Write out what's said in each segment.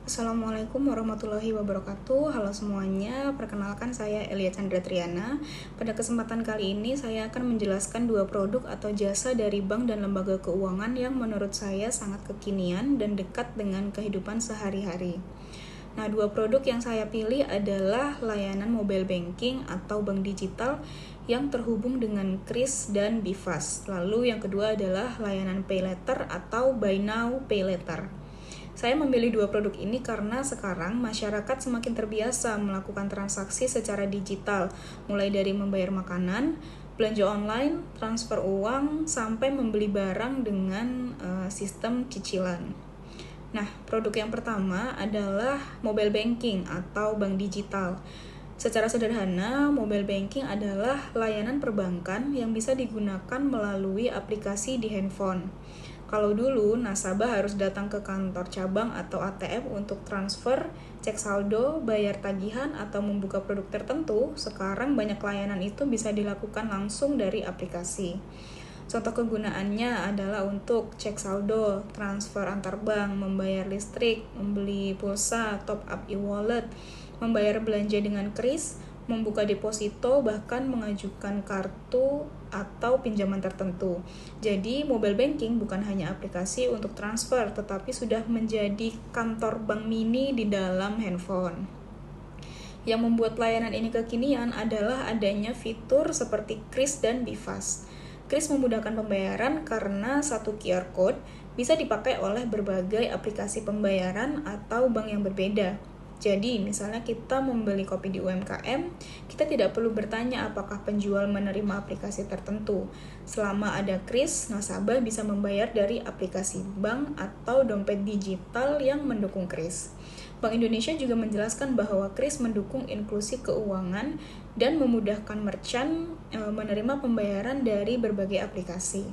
Assalamualaikum warahmatullahi wabarakatuh. Halo semuanya, perkenalkan saya Elia Chandra Triana. Pada kesempatan kali ini saya akan menjelaskan dua produk atau jasa dari bank dan lembaga keuangan yang menurut saya sangat kekinian dan dekat dengan kehidupan sehari-hari. Nah, dua produk yang saya pilih adalah layanan mobile banking atau bank digital yang terhubung dengan Kris dan Bifast. Lalu yang kedua adalah layanan pay later atau buy now pay later. Saya memilih dua produk ini karena sekarang masyarakat semakin terbiasa melakukan transaksi secara digital, mulai dari membayar makanan, belanja online, transfer uang, sampai membeli barang dengan sistem cicilan. Nah, produk yang pertama adalah mobile banking atau bank digital. Secara sederhana, mobile banking adalah layanan perbankan yang bisa digunakan melalui aplikasi di handphone. Kalau dulu, nasabah harus datang ke kantor cabang atau ATM untuk transfer, cek saldo, bayar tagihan, atau membuka produk tertentu, sekarang banyak layanan itu bisa dilakukan langsung dari aplikasi. Contoh kegunaannya adalah untuk cek saldo, transfer antar bank, membayar listrik, membeli pulsa, top up e-wallet, membayar belanja dengan Kris, membuka deposito, bahkan mengajukan kartu atau pinjaman tertentu. Jadi, mobile banking bukan hanya aplikasi untuk transfer, tetapi sudah menjadi kantor bank mini di dalam handphone. Yang membuat layanan ini kekinian adalah adanya fitur seperti Kris dan Bifast. Kris memudahkan pembayaran karena satu QR code bisa dipakai oleh berbagai aplikasi pembayaran atau bank yang berbeda. Jadi, misalnya kita membeli kopi di UMKM, kita tidak perlu bertanya apakah penjual menerima aplikasi tertentu. Selama ada Kris, nasabah bisa membayar dari aplikasi bank atau dompet digital yang mendukung Kris. Bank Indonesia juga menjelaskan bahwa Kris mendukung inklusi keuangan dan memudahkan merchant menerima pembayaran dari berbagai aplikasi.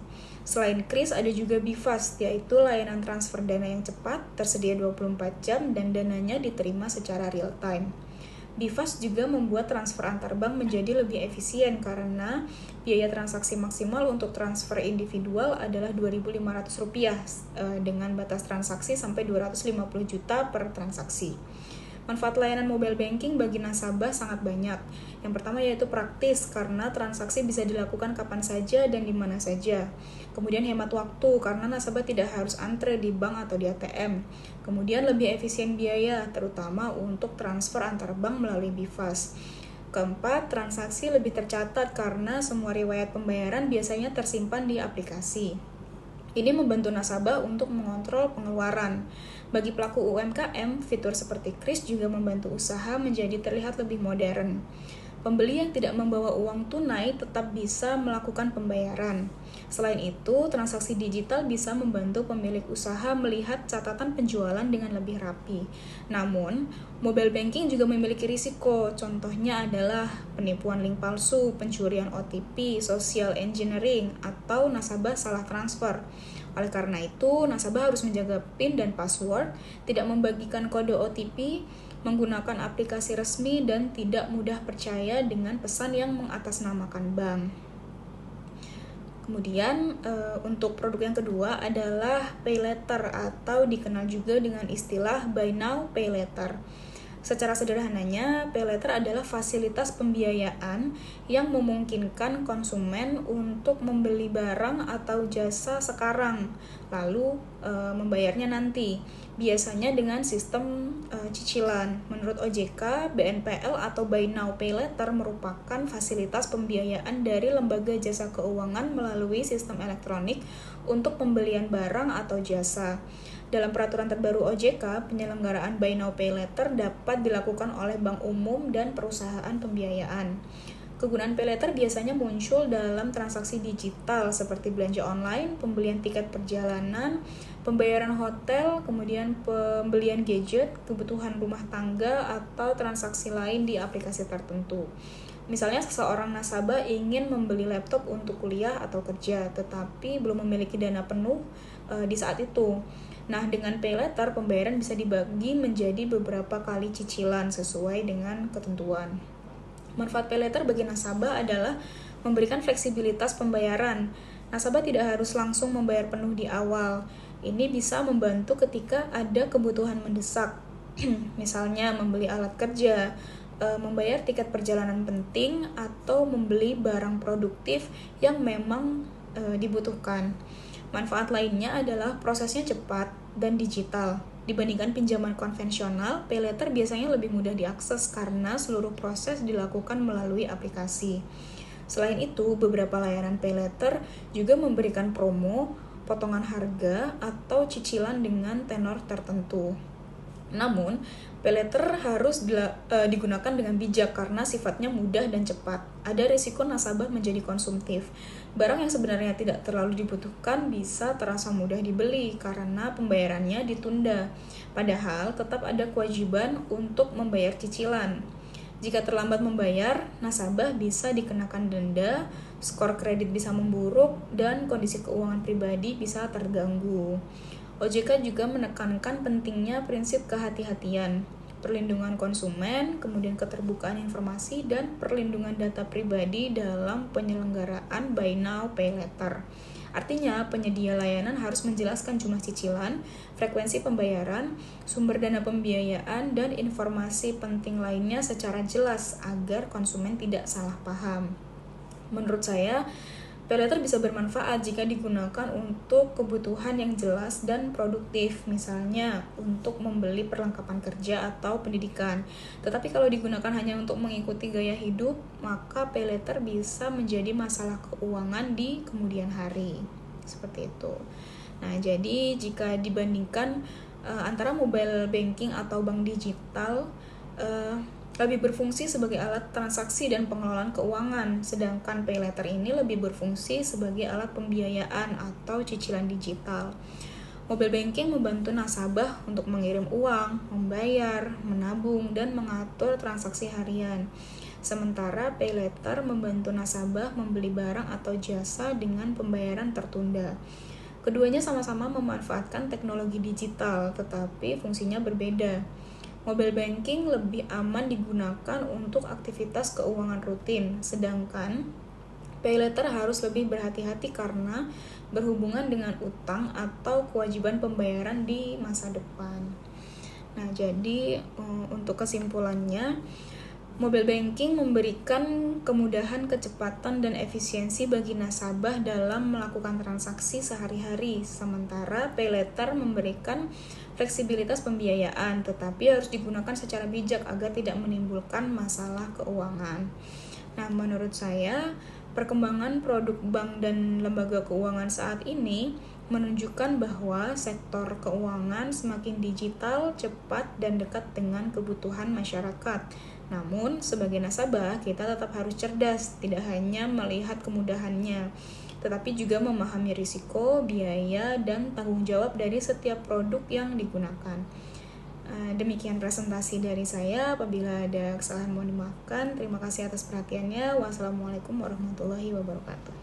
Selain Kris, ada juga Bifast, yaitu layanan transfer dana yang cepat, tersedia 24 jam, dan dananya diterima secara real time. Bifast juga membuat transfer antar bank menjadi lebih efisien karena biaya transaksi maksimal untuk transfer individual adalah Rp2.500 dengan batas transaksi sampai 250 juta per transaksi. Manfaat layanan mobile banking bagi nasabah sangat banyak. Yang pertama yaitu praktis karena transaksi bisa dilakukan kapan saja dan di mana saja. Kemudian hemat waktu karena nasabah tidak harus antre di bank atau di ATM. Kemudian lebih efisien biaya terutama untuk transfer antar bank melalui Bifast. Keempat, transaksi lebih tercatat karena semua riwayat pembayaran biasanya tersimpan di aplikasi. Ini membantu nasabah untuk mengontrol pengeluaran. Bagi pelaku UMKM, fitur seperti Kris juga membantu usaha menjadi terlihat lebih modern. Pembeli yang tidak membawa uang tunai tetap bisa melakukan pembayaran. Selain itu, transaksi digital bisa membantu pemilik usaha melihat catatan penjualan dengan lebih rapi. Namun, mobile banking juga memiliki risiko. Contohnya adalah penipuan link palsu, pencurian OTP, social engineering, atau nasabah salah transfer. Oleh karena itu, nasabah harus menjaga PIN dan password, tidak membagikan kode OTP, menggunakan aplikasi resmi, dan tidak mudah percaya dengan pesan yang mengatasnamakan bank. Kemudian, untuk produk yang kedua adalah pay later atau dikenal juga dengan istilah buy now pay later. Secara sederhananya, pay later adalah fasilitas pembiayaan yang memungkinkan konsumen untuk membeli barang atau jasa sekarang, lalu membayarnya nanti, biasanya dengan sistem cicilan. Menurut OJK, BNPL atau Buy Now Pay Later merupakan fasilitas pembiayaan dari lembaga jasa keuangan melalui sistem elektronik untuk pembelian barang atau jasa. Dalam peraturan terbaru OJK, penyelenggaraan Buy Now Pay Later dapat dilakukan oleh bank umum dan perusahaan pembiayaan. Kegunaan pay later biasanya muncul dalam transaksi digital seperti belanja online, pembelian tiket perjalanan, pembayaran hotel, kemudian pembelian gadget, kebutuhan rumah tangga, atau transaksi lain di aplikasi tertentu. Misalnya seseorang nasabah ingin membeli laptop untuk kuliah atau kerja, tetapi belum memiliki dana penuh di saat itu. Nah, dengan pay later, pembayaran bisa dibagi menjadi beberapa kali cicilan sesuai dengan ketentuan. Manfaat pay later bagi nasabah adalah memberikan fleksibilitas pembayaran. Nasabah tidak harus langsung membayar penuh di awal. Ini bisa membantu ketika ada kebutuhan mendesak. Misalnya membeli alat kerja, membayar tiket perjalanan penting, atau membeli barang produktif yang memang dibutuhkan. Manfaat lainnya adalah prosesnya cepat dan digital. Dibandingkan pinjaman konvensional, paylater biasanya lebih mudah diakses karena seluruh proses dilakukan melalui aplikasi. Selain itu, beberapa layanan paylater juga memberikan promo, potongan harga, atau cicilan dengan tenor tertentu. Namun, paylater harus digunakan dengan bijak karena sifatnya mudah dan cepat. Ada risiko nasabah menjadi konsumtif. Barang yang sebenarnya tidak terlalu dibutuhkan bisa terasa mudah dibeli karena pembayarannya ditunda. Padahal tetap ada kewajiban untuk membayar cicilan. Jika terlambat membayar, nasabah bisa dikenakan denda, skor kredit bisa memburuk, dan kondisi keuangan pribadi bisa terganggu. OJK juga menekankan pentingnya prinsip kehati-hatian, perlindungan konsumen, kemudian keterbukaan informasi, dan perlindungan data pribadi dalam penyelenggaraan Buy Now, Pay Later. Artinya, penyedia layanan harus menjelaskan jumlah cicilan, frekuensi pembayaran, sumber dana pembiayaan, dan informasi penting lainnya secara jelas agar konsumen tidak salah paham. Menurut saya, paylater bisa bermanfaat jika digunakan untuk kebutuhan yang jelas dan produktif, misalnya untuk membeli perlengkapan kerja atau pendidikan. Tetapi kalau digunakan hanya untuk mengikuti gaya hidup, maka paylater bisa menjadi masalah keuangan di kemudian hari. Seperti itu. Nah, jadi jika dibandingkan antara mobile banking atau bank digital, lebih berfungsi sebagai alat transaksi dan pengelolaan keuangan, sedangkan paylater ini lebih berfungsi sebagai alat pembiayaan atau cicilan digital. Mobile banking membantu nasabah untuk mengirim uang, membayar, menabung, dan mengatur transaksi harian. Sementara paylater membantu nasabah membeli barang atau jasa dengan pembayaran tertunda. Keduanya sama-sama memanfaatkan teknologi digital, tetapi fungsinya berbeda. Mobile banking lebih aman digunakan untuk aktivitas keuangan rutin, sedangkan paylater harus lebih berhati-hati karena berhubungan dengan utang atau kewajiban pembayaran di masa depan. Nah, jadi untuk kesimpulannya, mobile banking memberikan kemudahan, kecepatan, dan efisiensi bagi nasabah dalam melakukan transaksi sehari-hari, sementara paylater memberikan fleksibilitas pembiayaan, tetapi harus digunakan secara bijak agar tidak menimbulkan masalah keuangan. Nah, menurut saya, perkembangan produk bank dan lembaga keuangan saat ini menunjukkan bahwa sektor keuangan semakin digital, cepat, dan dekat dengan kebutuhan masyarakat. Namun, sebagai nasabah, kita tetap harus cerdas, tidak hanya melihat kemudahannya, tetapi juga memahami risiko, biaya, dan tanggung jawab dari setiap produk yang digunakan. Demikian presentasi dari saya. Apabila ada kesalahan mohon dimaafkan. Terima kasih atas perhatiannya. Wassalamualaikum warahmatullahi wabarakatuh.